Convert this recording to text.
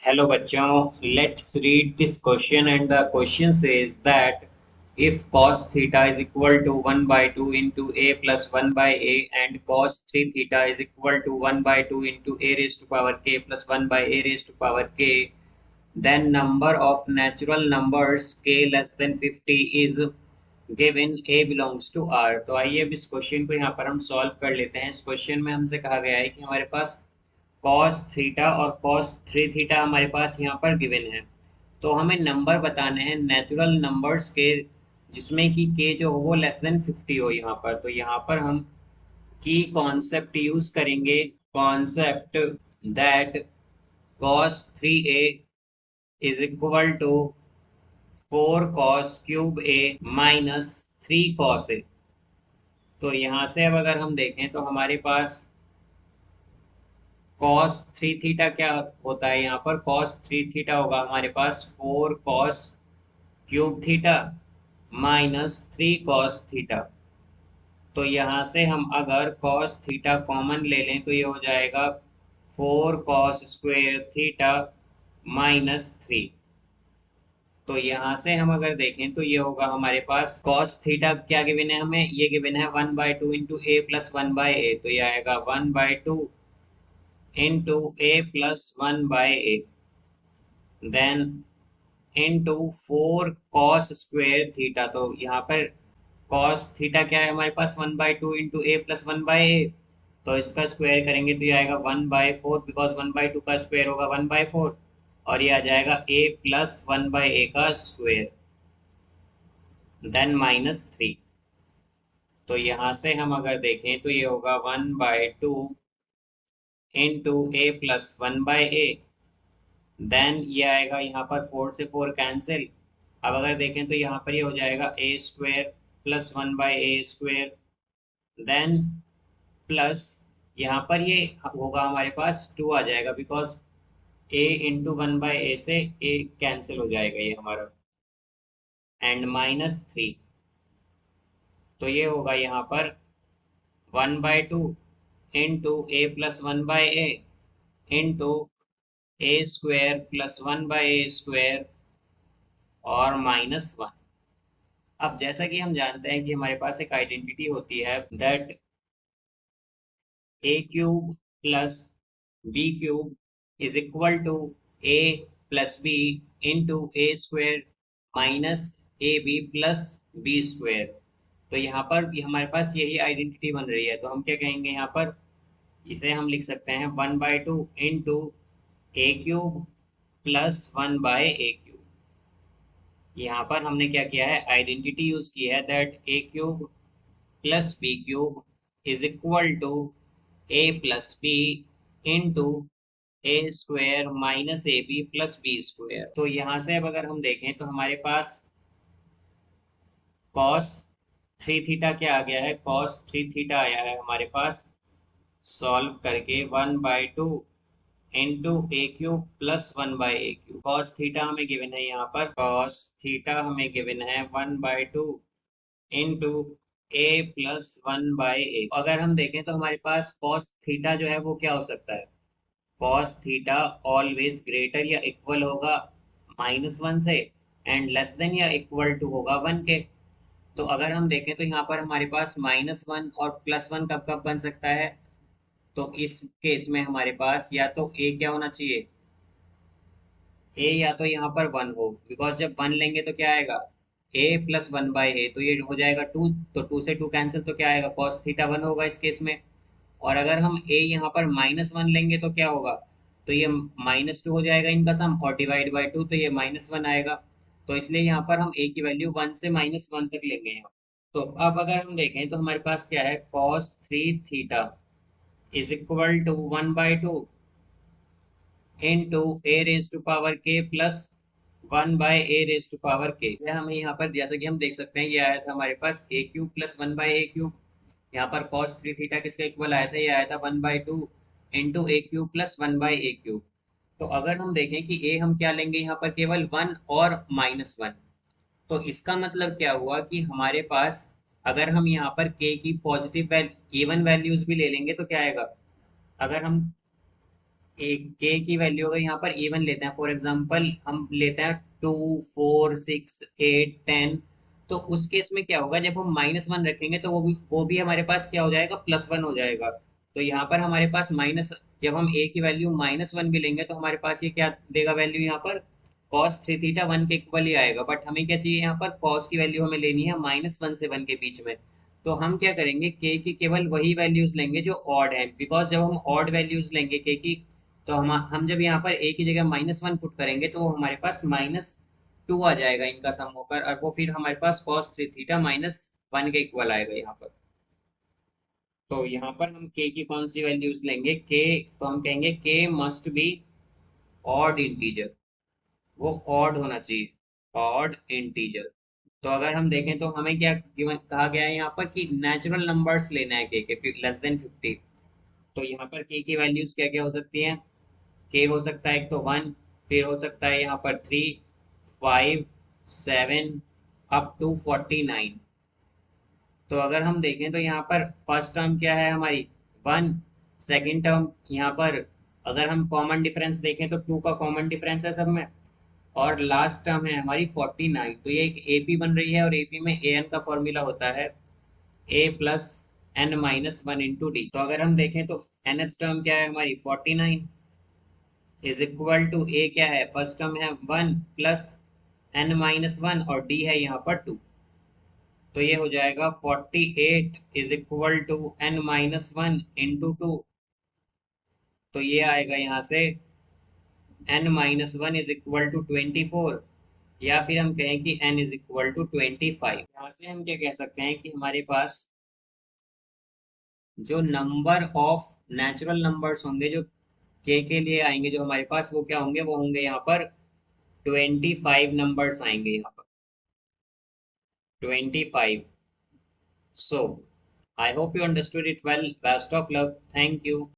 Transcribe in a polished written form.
Hello बच्चों, let's read this question and the question says that if cos theta is equal to 1 by 2 into a plus 1 by a and cos 3 theta is equal to 1 by 2 into a raised to power k plus 1 by a raised to power k, then number of natural numbers k less than 50 is given a belongs to r। तो आइए अब इस question को यहाँ पर हम solve कर लेते हैं। इस क्वेश्चन में हमसे कहा गया है कि हमारे पास कॉस थीटा और कॉस 3 थीटा हमारे पास यहाँ पर गिवन है। तो हमें नंबर बताने हैं नेचुरल नंबर्स के जिसमें कि के जो हो वो लेस देन 50 हो यहाँ पर। तो यहाँ पर हम की कॉन्सेप्ट यूज करेंगे, concept that cos 3a is equal to 4 cos cube a minus 3 cos a। तो यहाँ से अब अगर हम देखें तो हमारे पास cos 3 थीटा क्या होता है, यहाँ पर cos 3 थीटा होगा हमारे पास 4 cos cube theta minus 3 cos theta. तो यहाँ से हम अगर cos थीटा कॉमन ले लें तो ये हो जाएगा 4 cos स्क्वेयर थीटा माइनस 3। तो यहाँ से हम अगर देखें तो ये होगा हमारे पास cos थीटा क्या गिवन है, हमें ये गिवन है 1 by 2 into a plus 1 by a. तो ये आएगा 1 by 2 into a plus 1 by a, then into 4 cos square theta. तो यहाँ पर cos थीटा क्या है हमारे पास 1 by 2 into a plus 1 by a. तो इसका स्क्वायर करेंगे तो ये आएगा 1 बाई 4, बिकॉज 1 बाई 2 का स्क्वायर होगा 1 बाई 4, और ये आ जाएगा a प्लस 1 बाई ए का स्क्वायर, देन माइनस 3। तो यहाँ से हम अगर देखें तो ये होगा 1 by 2 into a plus 1 by a, then ये आएगा यहाँ पर 4 से 4 कैंसिल। अब अगर देखें तो यहाँ पर ये हो जाएगा a square plus 1 by a square, then plus यहाँ पर ये होगा हमारे पास 2 आ जाएगा, because a into 1 by a से ए कैंसिल हो जाएगा ये हमारा, एंड माइनस 3। तो ये होगा यहाँ पर 1 by 2 into a plus 1 by A into a square plus 1 by a square और माइनस 1। अब जैसा कि हम जानते हैं कि हमारे पास एक आइडेंटिटी होती है that a cube plus b cube is equal to a plus b into a square minus a b plus b square. तो यहाँ पर हमारे पास यही आइडेंटिटी बन रही है। तो हम क्या कहेंगे यहाँ पर, इसे हम लिख सकते हैं 1 by 2 into a cube plus 1 by a cube. यहाँ पर हमने क्या किया है, आइडेंटिटी यूज की है that a cube plus b cube is equal to a plus b into a square minus a b plus b square. तो यहाँ से अब अगर हम देखें तो हमारे पास cos 3 थीटा क्या आ गया है, cos 3 थीटा आया है हमारे पास सॉल्व करके 1 by 2 into a cube plus 1 by a cube. cos theta हमें गिवन है, यहाँ पर cos थीटा हमें गिवन है 1 by 2 into a plus 1 by a. अगर हम देखें तो हमारे पास cos थीटा जो है वो क्या हो सकता है, cos थीटा ऑलवेज ग्रेटर या इक्वल होगा -1 से, एंड लेस देन या इक्वल टू होगा 1 के। तो अगर हम देखें तो यहाँ पर हमारे पास -1 और +1 कब कब बन सकता है, तो इस केस में हमारे पास या तो a क्या होना चाहिए, a या तो यहाँ पर 1 हो, बिकॉज जब 1 लेंगे तो क्या आएगा a प्लस 1 बाई ए, तो ये हो जाएगा 2। तो 2 से 2 कैंसिल, तो क्या आएगा cos थीटा 1 होगा इस केस में। और अगर हम a यहाँ पर -1 लेंगे तो क्या होगा, तो ये -2 हो जाएगा इनका सम, और डिवाइड बाई 2 तो ये -1 आएगा। तो इसलिए यहाँ पर हम a की वैल्यू 1 से -1 तक लेंगे यहाँ। तो अब अगर हम देखें तो हमारे पास क्या है, cos 3 theta is equal to 1 by 2 into a raise to power k plus 1 by a raise to power k. हमें यहाँ पर जैसा कि हम देख सकते हैं ये आया था हमारे पास a cube plus 1 by a cube. यहाँ पर cos 3 थीटा किसका इक्वल आया था, ये आया था 1 by 2 into a cube plus 1 by a cube. तो अगर हम देखें कि ए हम क्या लेंगे यहाँ पर, केवल 1 और -1। तो इसका मतलब क्या हुआ कि हमारे पास अगर हम यहाँ पर k की पॉजिटिव इवन वैल्यूज भी ले लेंगे तो क्या आएगा, अगर हम एक के की वैल्यू अगर यहाँ पर इवन लेते हैं, फॉर एग्जांपल हम लेते हैं 2 4 6 8 10, तो उस केस में क्या होगा, जब हम -1 रखेंगे तो वो भी हमारे पास क्या हो जाएगा, +1 हो जाएगा। तो यहाँ पर हमारे पास माइनस, जब हम ए की वैल्यू -1 भी लेंगे तो हमारे पास ये क्या देगा वैल्यू, यहाँ पर cos 3 थीटा 1 के इक्वल ही आएगा। बट हमें क्या चाहिए, यहाँ पर cos की वैल्यू हमें लेनी है -1 से 1 के बीच में। तो हम क्या करेंगे, के की केवल वही वैल्यूज लेंगे जो ऑड है, बिकॉज जब हम ऑड वैल्यूज लेंगे के की, तो हम जब यहाँ पर ए की जगह -1 पुट करेंगे तो वो हमारे पास -2 आ जाएगा इनका सम होकर, और वो फिर हमारे पास cos 3 थीटा -1 के इक्वल आएगा यहाँ पर। तो यहाँ पर हम के की कौन सी वैल्यूज लेंगे, के, तो हम कहेंगे के मस्ट बी ऑड इंटीजर, वो ऑड होना चाहिए, ऑड इंटीजर। तो अगर हम देखें तो हमें क्या गिवन कहा गया है यहाँ पर कि नेचुरल नंबर्स लेना है के <50। तो यहाँ पर के की वैल्यूज क्या क्या हो सकती हैं, के हो सकता है एक तो 1, फिर हो सकता है यहाँ पर 3 5 7 अप टू 49। तो अगर हम देखें तो यहाँ पर फर्स्ट टर्म क्या है हमारी, 1, सेकेंड टर्म यहाँ पर अगर हम कॉमन डिफरेंस देखें तो 2 का कॉमन डिफरेंस है सब में, और लास्ट टर्म है हमारी 49। तो ये एक एपी बन रही है, और एपी में ए एन का फॉर्मूला होता है a+n−1 × d। तो अगर हम देखें तो nth टर्म क्या है हमारी 49 इज इक्वल टू ए क्या है, फर्स्ट टर्म है 1 प्लस n−1 और डी है यहाँ पर 2। तो ये हो जाएगा 48 इज इक्वल टू n−1 × 2। तो ये आएगा यहाँ से n−1 इज इक्वल टू 24, या फिर हम कहें कि n इज इक्वल टू 25। यहाँ से हम क्या कह सकते हैं कि हमारे पास जो नंबर ऑफ नेचुरल नंबर्स होंगे जो के लिए आएंगे जो हमारे पास, वो क्या होंगे, वो होंगे यहाँ पर 25 नंबर्स आएंगे यहाँ पर, 25। So, I hope you understood it well. Best of luck. Thank you.